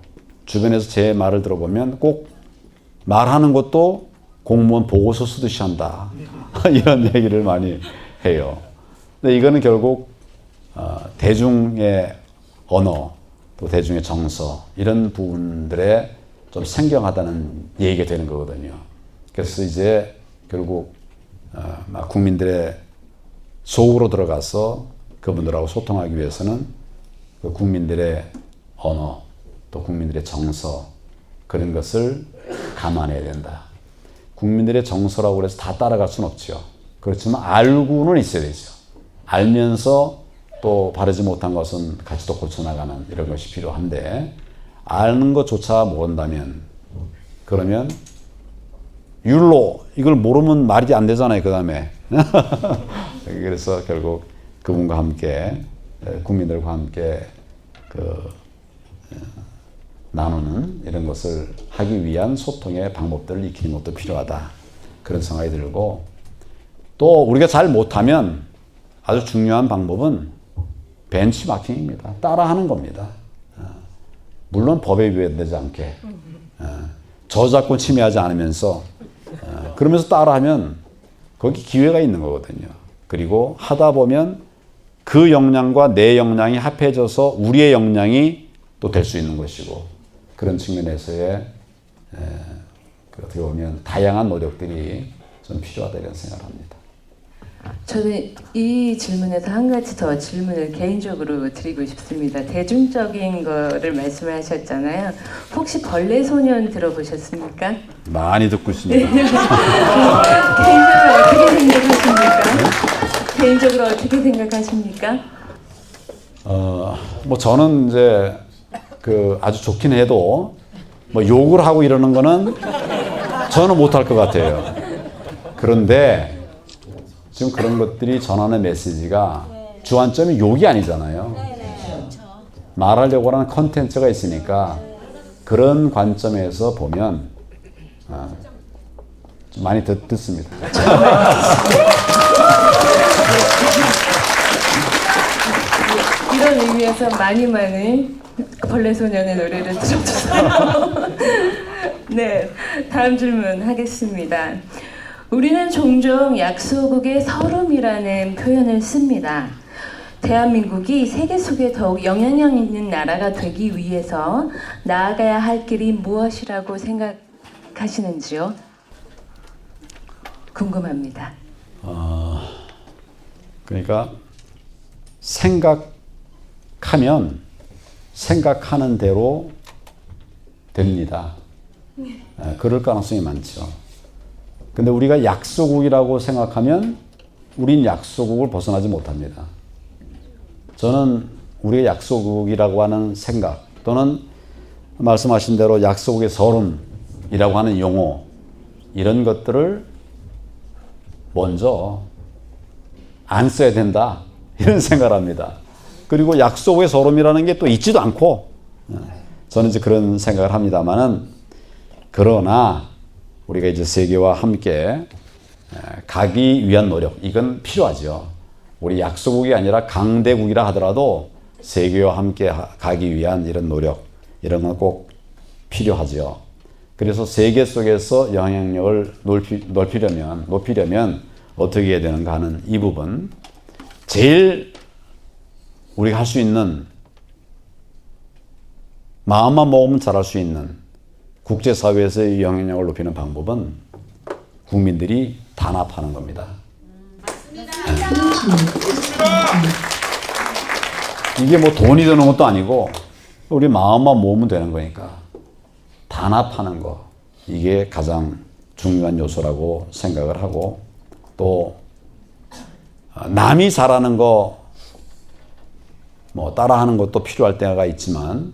주변에서 제 말을 들어보면 꼭 말하는 것도 공무원 보고서 쓰듯이 한다 이런 얘기를 많이 해요. 근데 이거는 결국 대중의 언어 또 대중의 정서 이런 부분들에 좀 생경하다는 얘기가 되는 거거든요. 그래서 이제 결국 국민들의 속으로 들어가서 그분들하고 소통하기 위해서는 그 국민들의 언어 또 국민들의 정서 그런 것을 감안해야 된다. 국민들의 정서라고 해서 다 따라갈 수는 없죠. 그렇지만 알고는 있어야 되죠. 알면서 또 바르지 못한 것은 같이 또 고쳐나가는 이런 것이 필요한데 아는 것조차 모른다면 그러면 율로 이걸 모르면 말이 안 되잖아요. 그 다음에 그래서 결국 그분과 함께 국민들과 함께 나누는 이런 것을 하기 위한 소통의 방법들을 익히는 것도 필요하다. 그런 생각이 들고 또 우리가 잘 못하면 아주 중요한 방법은 벤치마킹입니다. 따라하는 겁니다. 물론 법에 위배되지 않게 저작권 침해하지 않으면서 그러면서 따라하면 거기 기회가 있는 거거든요. 그리고 하다 보면 그 역량과 내 역량이 합해져서 우리의 역량이 또 될 수 있는 것이고 그런 측면에서의 어떻게 보면 다양한 노력들이 좀 필요하다 이런 생각을 합니다. 저는 이 질문에서 한 가지 더 질문을 개인적으로 드리고 싶습니다. 대중적인 거를 말씀을 하셨잖아요. 혹시 벌레 소년 들어보셨습니까? 많이 듣고 있습니다. 개인적으로 어떻게 생각하십니까? 뭐 저는 이제 아주 좋긴 해도 뭐 욕을 하고 이러는 거는 저는 못할 것 같아요. 그런데 지금 그런 것들이 전하는 메시지가 주안점이 욕이 아니잖아요. 말하려고 하는 컨텐츠가 있으니까 그런 관점에서 보면 좀 많이 듣습니다. 이런 의미에서 많이 벌레 소년의 노래를 들어주세요. 네, 다음 질문 하겠습니다. 우리는 종종 약소국의 서름이라는 표현을 씁니다. 대한민국이 세계 속에 더욱 영향력 있는 나라가 되기 위해서 나아가야 할 길이 무엇이라고 생각하시는지요? 궁금합니다. 그러니까 생각하면 생각하는 대로 됩니다. 그럴 가능성이 많죠. 근데 우리가 약소국이라고 생각하면 우린 약소국을 벗어나지 못합니다. 저는 우리가 약소국이라고 하는 생각 또는 말씀하신 대로 약소국의 서름이라고 하는 용어 이런 것들을 먼저 안 써야 된다 이런 생각을 합니다. 그리고 약속의 서름이라는 게 또 있지도 않고 저는 이제 그런 생각을 합니다만은 그러나 우리가 이제 세계와 함께 가기 위한 노력 이건 필요하죠. 우리 약소국이 아니라 강대국이라 하더라도 세계와 함께 가기 위한 이런 노력 이런 건 꼭 필요하죠. 그래서 세계 속에서 영향력을 높이려면 어떻게 해야 되는가 하는 이 부분 제일 우리가 할 수 있는 마음만 먹으면 잘할 수 있는 국제사회에서의 영향력을 높이는 방법은 국민들이 단합하는 겁니다. 이게 뭐 돈이 드는 것도 아니고 우리 마음만 모으면 되는 거니까 단합하는 거, 이게 가장 중요한 요소라고 생각을 하고, 또 남이 잘하는 거 뭐 따라하는 것도 필요할 때가 있지만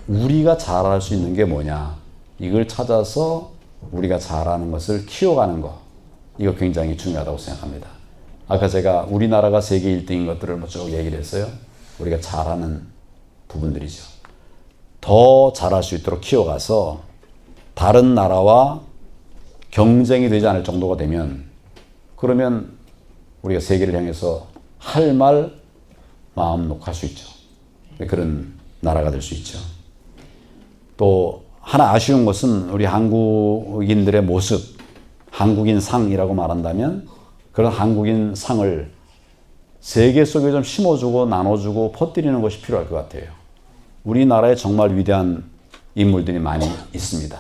우리가 잘할 수 있는 게 뭐냐, 이걸 찾아서 우리가 잘하는 것을 키워가는 거, 이거 굉장히 중요하다고 생각합니다. 아까 제가 우리나라가 세계 1등인 것들을 쭉 얘기를 했어요. 우리가 잘하는 부분들이죠. 더 잘할 수 있도록 키워가서 다른 나라와 경쟁이 되지 않을 정도가 되면, 그러면 우리가 세계를 향해서 할 말 마음 놓고 할 수 있죠. 그런 나라가 될 수 있죠. 또 하나 아쉬운 것은 우리 한국인들의 모습, 한국인 상이라고 말한다면 그런 한국인 상을 세계 속에 좀 심어주고 나눠주고 퍼뜨리는 것이 필요할 것 같아요. 우리나라에 정말 위대한 인물들이 많이 있습니다.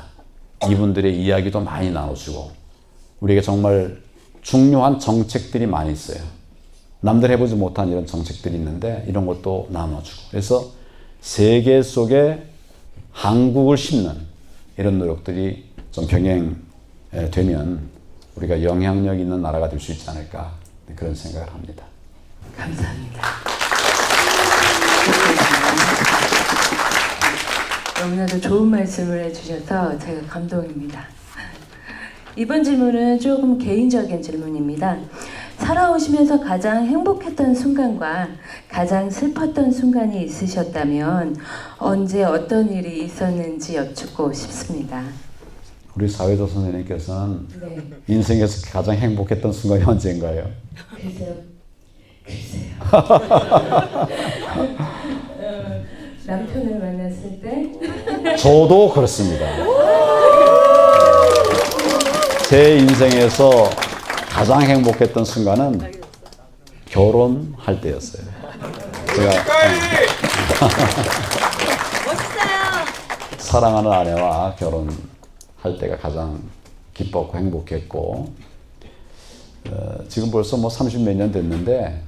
이분들의 이야기도 많이 나눠주고 우리에게 정말 중요한 정책들이 많이 있어요. 남들 해보지 못한 이런 정책들이 있는데 이런 것도 나눠주고, 그래서 세계 속에 한국을 심는 이런 노력들이 좀 병행되면 우리가 영향력 있는 나라가 될 수 있지 않을까, 그런 생각을 합니다. 감사합니다. 너무나도 좋은 말씀을 해주셔서 제가 감동입니다. 이번 질문은 조금 개인적인 질문입니다. 살아오시면서 가장 행복했던 순간과 가장 슬펐던 순간이 있으셨다면 언제 어떤 일이 있었는지 여쭙고 싶습니다. 우리 사회조 선생님께서는 네. 인생에서 가장 행복했던 순간이 언제인가요? 글쎄요. 남편을 만났을 때? 저도 그렇습니다. 제 인생에서 가장 행복했던 순간은 결혼할 때였어요. 제가 사랑하는 아내와 결혼할 때가 가장 기뻤고 행복했고, 지금 벌써 뭐 30몇 년 됐는데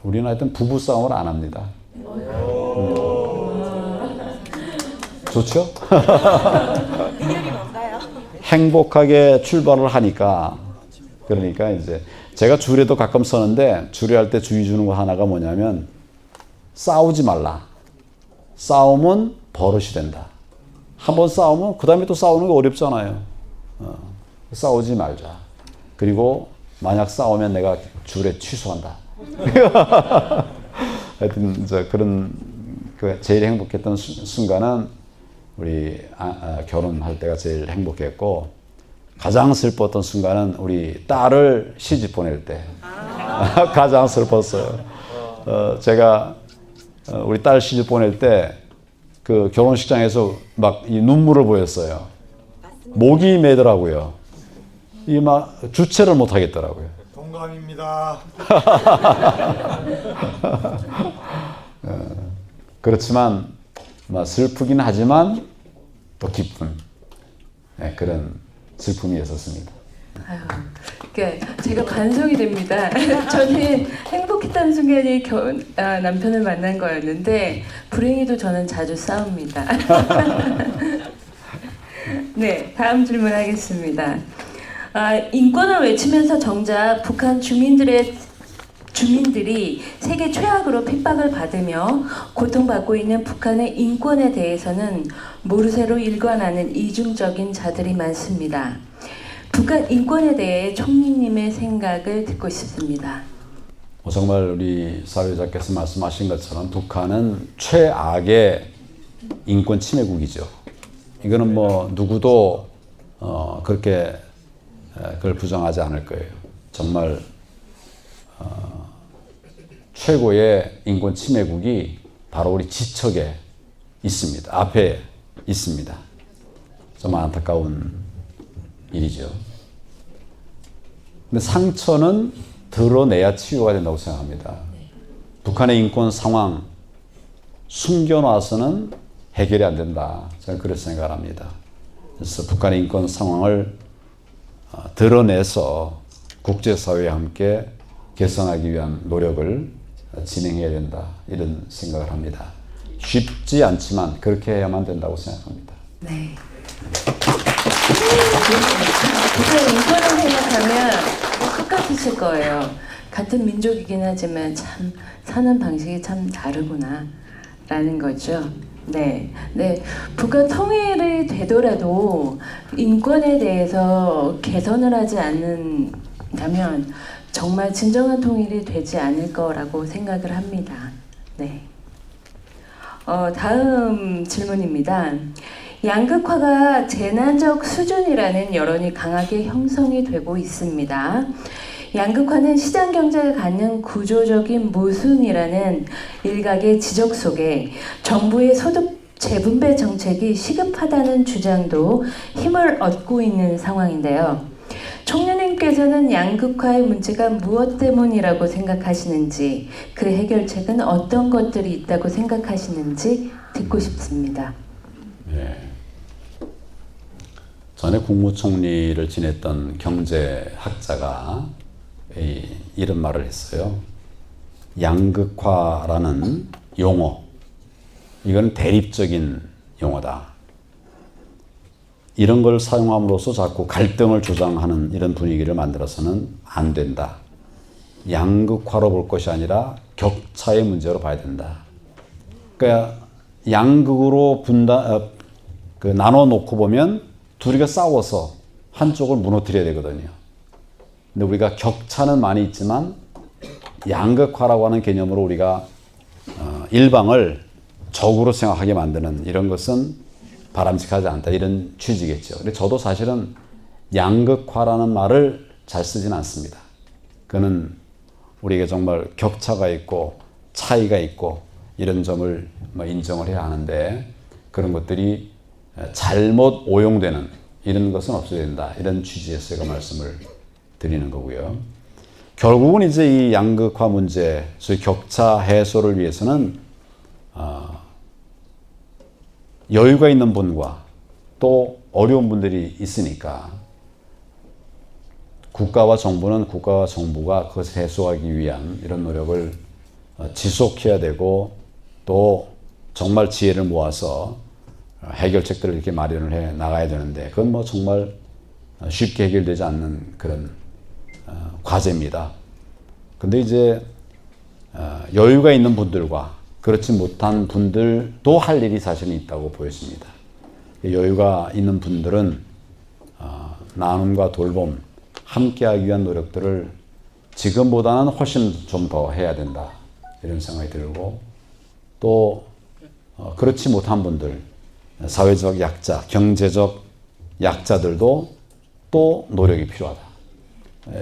우리는 하여튼 부부싸움을 안 합니다. 좋죠? 비결이 뭔가요? 행복하게 출발을 하니까. 그러니까 이제 제가 주례도 가끔 서는데 주례할 때 주의 주는 거 하나가 뭐냐면 싸우지 말라. 싸움은 버릇이 된다. 한번 싸우면 그 다음에 또 싸우는 게 어렵잖아요. 싸우지 말자. 그리고 만약 싸우면 내가 주례 취소한다. 하여튼 이제 그런 제일 행복했던 순간은 우리 결혼할 때가 제일 행복했고, 가장 슬펐던 순간은 우리 딸을 시집 보낼 때 가장 슬펐어요. 제가 우리 딸 시집 보낼 때 그 결혼식장에서 막 이 눈물을 보였어요. 목이 메더라고요. 이 막 주체를 못 하겠더라고요. 동감입니다. 그렇지만 슬프긴 하지만 또 기쁜 그런 슬픔이 있었습니다. 아유, 그러니까 제가 반성이 됩니다. 저는 행복했던 순간이 남편을 만난 거였는데 불행히도 저는 자주 싸웁니다. 네, 다음 질문하겠습니다. 인권을 외치면서 정작 북한 주민들이 세계 최악으로 핍박을 받으며 고통받고 있는 북한의 인권에 대해서는 모르쇠로 일관하는 이중적인 자들이 많습니다. 북한 인권에 대해 총리님의 생각을 듣고 싶습니다. 정말 우리 사회자께서 말씀하신 것처럼 북한은 최악의 인권 침해국이죠. 이거는 뭐 누구도 그렇게 그걸 부정하지 않을 거예요. 정말 최고의 인권 침해국이 바로 우리 지척에 있습니다. 앞에 있습니다. 정말 안타까운 일이죠. 근데 상처는 드러내야 치유가 된다고 생각합니다. 북한의 인권 상황 숨겨놔서는 해결이 안 된다. 저는 그렇게 생각을 합니다. 그래서 북한의 인권 상황을 드러내서 국제사회와 함께 개선하기 위한 노력을 진행해야 된다. 이런 생각을 합니다. 쉽지 않지만 그렇게 해야만 된다고 생각합니다. 네. 북한 인권을 생각하면 똑같으실 거예요. 같은 민족이긴 하지만 참 사는 방식이 참 다르구나 라는 거죠. 네. 북한 통일이 되더라도 인권에 대해서 개선을 하지 않는다면 정말 진정한 통일이 되지 않을 거라고 생각을 합니다. 네. 다음 질문입니다. 양극화가 재난적 수준이라는 여론이 강하게 형성이 되고 있습니다. 양극화는 시장 경제가 갖는 구조적인 모순이라는 일각의 지적 속에 정부의 소득 재분배 정책이 시급하다는 주장도 힘을 얻고 있는 상황인데요. 총리님께서는 양극화의 문제가 무엇 때문이라고 생각하시는지, 그 해결책은 어떤 것들이 있다고 생각하시는지 듣고 싶습니다. 네. 전에 국무총리를 지냈던 경제학자가 이런 말을 했어요. 양극화라는 용어, 이건 대립적인 용어다. 이런 걸 사용함으로써 자꾸 갈등을 조장하는 이런 분위기를 만들어서는 안 된다. 양극화로 볼 것이 아니라 격차의 문제로 봐야 된다. 그러니까 양극으로 나눠 놓고 보면 둘이가 싸워서 한쪽을 무너뜨려야 되거든요. 근데 우리가 격차는 많이 있지만 양극화라고 하는 개념으로 우리가 일방을 적으로 생각하게 만드는 이런 것은 바람직하지 않다. 이런 취지겠죠. 근데 저도 사실은 양극화라는 말을 잘 쓰진 않습니다. 그는 우리에게 정말 격차가 있고 차이가 있고 이런 점을 인정을 해야 하는데 그런 것들이 잘못 오용되는 이런 것은 없어야 된다. 이런 취지에서 제가 말씀을 드리는 거고요. 결국은 이제 이 양극화 문제, 소위 격차 해소를 위해서는 여유가 있는 분과 또 어려운 분들이 있으니까 국가와 정부가 그것을 해소하기 위한 이런 노력을 지속해야 되고 또 정말 지혜를 모아서 해결책들을 이렇게 마련을 해 나가야 되는데 그건 정말 쉽게 해결되지 않는 그런 과제입니다. 근데 이제 여유가 있는 분들과 그렇지 못한 분들도 할 일이 사실은 있다고 보여집니다. 여유가 있는 분들은 나눔과 돌봄, 함께하기 위한 노력들을 지금보다는 훨씬 좀 더 해야 된다. 이런 생각이 들고 또 그렇지 못한 분들, 사회적 약자, 경제적 약자들도 또 노력이 필요하다.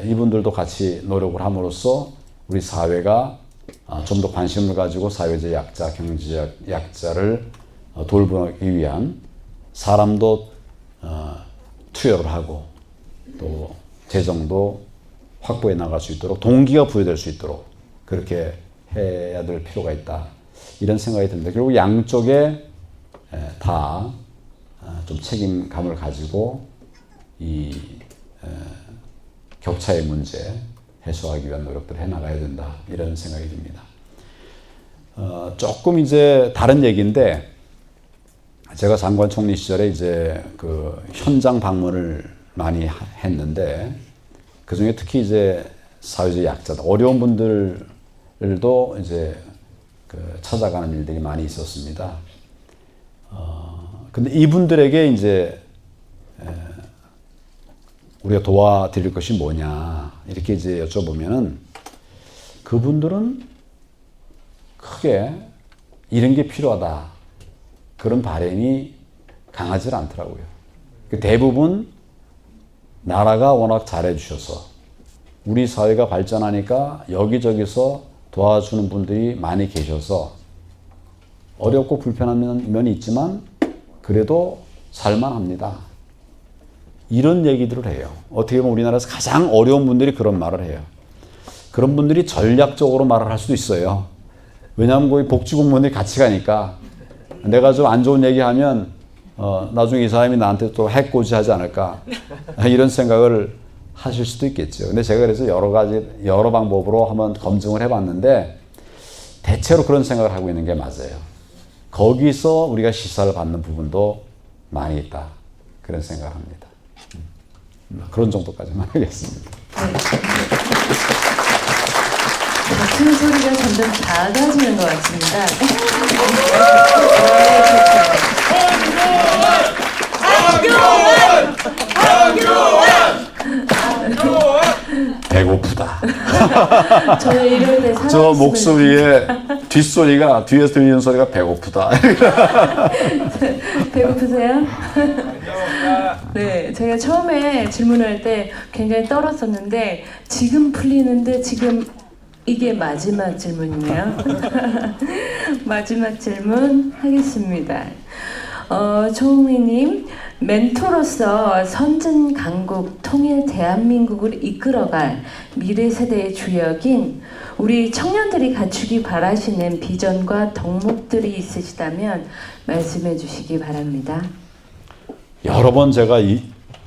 이분들도 같이 노력을 함으로써 우리 사회가 좀 더 관심을 가지고 사회적 약자, 경제적 약자를 돌보기 위한 사람도 투여를 하고 또 재정도 확보해 나갈 수 있도록 동기가 부여될 수 있도록 그렇게 해야 될 필요가 있다. 이런 생각이 듭니다. 결국 양쪽에 다 좀 책임감을 가지고 이 격차의 문제 해소하기 위한 노력들을 해나가야 된다. 이런 생각이 듭니다. 조금 이제 다른 얘기인데 제가 장관 총리 시절에 이제 그 현장 방문을 많이 했는데 그 중에 특히 이제 사회적 약자들, 어려운 분들도 이제 찾아가는 일들이 많이 있었습니다. 근데 이분들에게 이제 우리가 도와드릴 것이 뭐냐 이렇게 이제 여쭤보면은 그분들은 크게 이런 게 필요하다 그런 바람이 강하지 않더라고요. 대부분 나라가 워낙 잘해주셔서 우리 사회가 발전하니까 여기저기서 도와주는 분들이 많이 계셔서 어렵고 불편한 면이 있지만 그래도 살만합니다. 이런 얘기들을 해요. 어떻게 보면 우리나라에서 가장 어려운 분들이 그런 말을 해요. 그런 분들이 전략적으로 말을 할 수도 있어요. 왜냐하면 거기 복지공무원들이 같이 가니까 내가 좀 안 좋은 얘기하면 나중에 이 사람이 나한테 또 해코지하지 않을까 이런 생각을 하실 수도 있겠죠. 근데 제가 그래서 여러 방법으로 한번 검증을 해봤는데 대체로 그런 생각을 하고 있는 게 맞아요. 거기서 우리가 시사를 받는 부분도 많이 있다. 그런 생각을 합니다. 그런 정도까지만 하겠습니다. 같은 소리가 점점 작아지는 것 같습니다. 배고프다. 저는 이럴 때 저 목소리에 뒷소리가 뒤에서 들리는 소리가 배고프다. 배고프세요? 네, 제가 처음에 질문할 때 굉장히 떨었었는데 지금 풀리는데 지금 이게 마지막 질문이네요. 마지막 질문 하겠습니다. 조홍미님, 멘토로서 선진강국 통일 대한민국을 이끌어갈 미래 세대의 주역인 우리 청년들이 갖추기 바라시는 비전과 덕목들이 있으시다면 말씀해 주시기 바랍니다. 여러 번 제가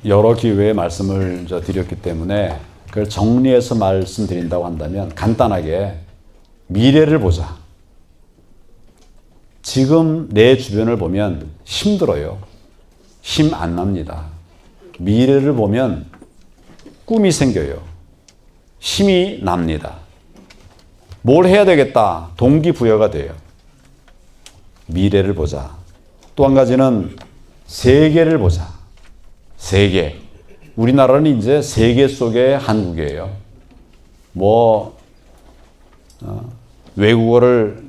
여러 기회에 말씀을 드렸기 때문에 그걸 정리해서 말씀드린다고 한다면 간단하게 미래를 보자. 지금 내 주변을 보면 힘들어요. 힘 안 납니다. 미래를 보면 꿈이 생겨요. 힘이 납니다. 뭘 해야 되겠다. 동기부여가 돼요. 미래를 보자. 또 한 가지는 세계를 보자. 세계. 우리나라는 이제 세계 속의 한국이에요. 외국어를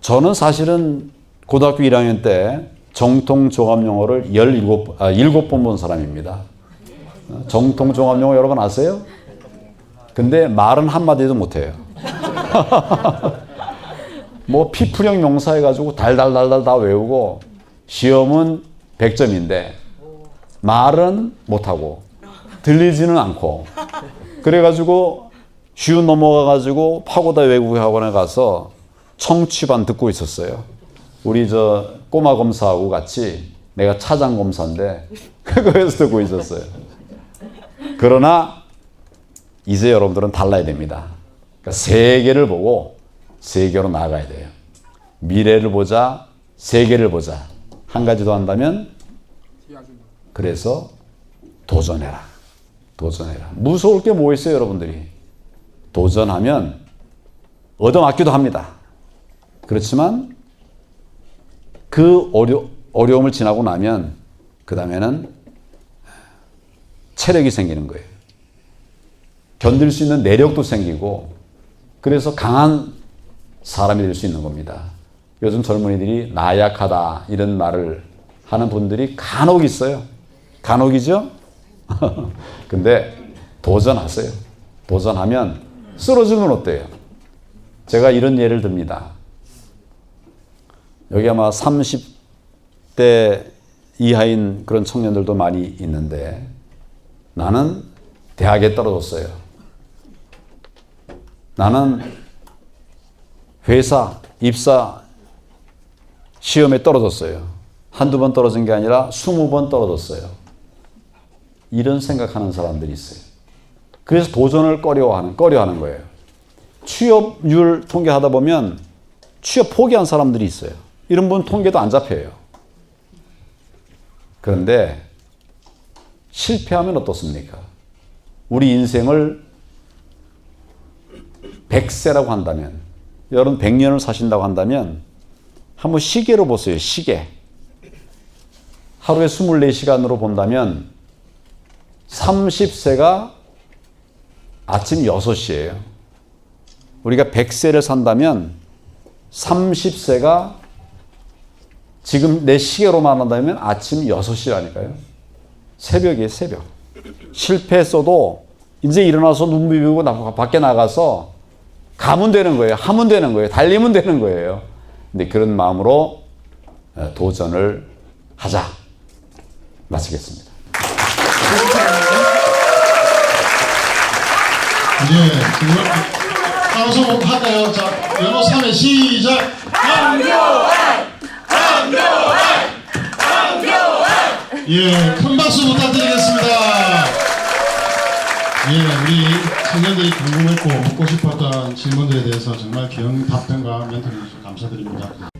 저는 사실은 고등학교 1학년 때 정통 종합 영어를 7번 본 사람입니다. 정통 종합 영어 여러분 아세요? 근데 말은 한마디도 못해요. 피풀형 명사 해가지고 달달달달 다 외우고 시험은 100점인데 말은 못하고 들리지는 않고 그래가지고 쉬운 넘어가가지고 파고다 외국어학원에 가서 청취반 듣고 있었어요. 우리 꼬마 검사하고 같이 내가 차장 검사인데 그거에서 듣고 있었어요. 그러나 이제 여러분들은 달라야 됩니다. 그러니까 세계를 보고 세계로 나아가야 돼요. 미래를 보자, 세계를 보자. 한 가지 더 한다면 그래서 도전해라. 도전해라. 무서울 게 뭐 있어요, 여러분들이? 도전하면 얻어맞기도 합니다. 그렇지만 그 어려움을 지나고 나면 그 다음에는 체력이 생기는 거예요. 견딜 수 있는 내력도 생기고 그래서 강한 사람이 될 수 있는 겁니다. 요즘 젊은이들이 나약하다 이런 말을 하는 분들이 간혹 있어요. 간혹이죠? 근데 도전하세요. 도전하면 쓰러지면 어때요? 제가 이런 예를 듭니다. 여기 아마 30대 이하인 그런 청년들도 많이 있는데 나는 대학에 떨어졌어요. 나는 회사 입사 시험에 떨어졌어요. 한두 번 떨어진 게 아니라 20번 떨어졌어요. 이런 생각하는 사람들이 있어요. 그래서 도전을 꺼려하는 거예요. 취업률 통계하다 보면 취업 포기한 사람들이 있어요. 이런 분 통계도 안 잡혀요. 그런데 실패하면 어떻습니까? 우리 인생을 100세라고 한다면, 여러분 100년을 사신다고 한다면 한번 시계로 보세요. 시계. 하루에 24시간으로 본다면 30세가 아침 6시예요. 우리가 100세를 산다면 30세가 지금 내 시계로만 한다면 아침 6시라니까요. 새벽이에요, 새벽. 실패했어도 이제 일어나서 눈 비비고 밖에 나가서 가면 되는 거예요. 하면 되는 거예요. 달리면 되는 거예요. 근데 그런 마음으로 도전을 하자. 마치겠습니다. 방송 할까요? 자, 연호 3회 시작! 강교안! 예, 큰 박수 부탁드리겠습니다. 예, 우리 청년들이 궁금했고 묻고 싶었던 질문들에 대해서 정말 귀여운 답변과 멘트를 주셔서 감사드립니다.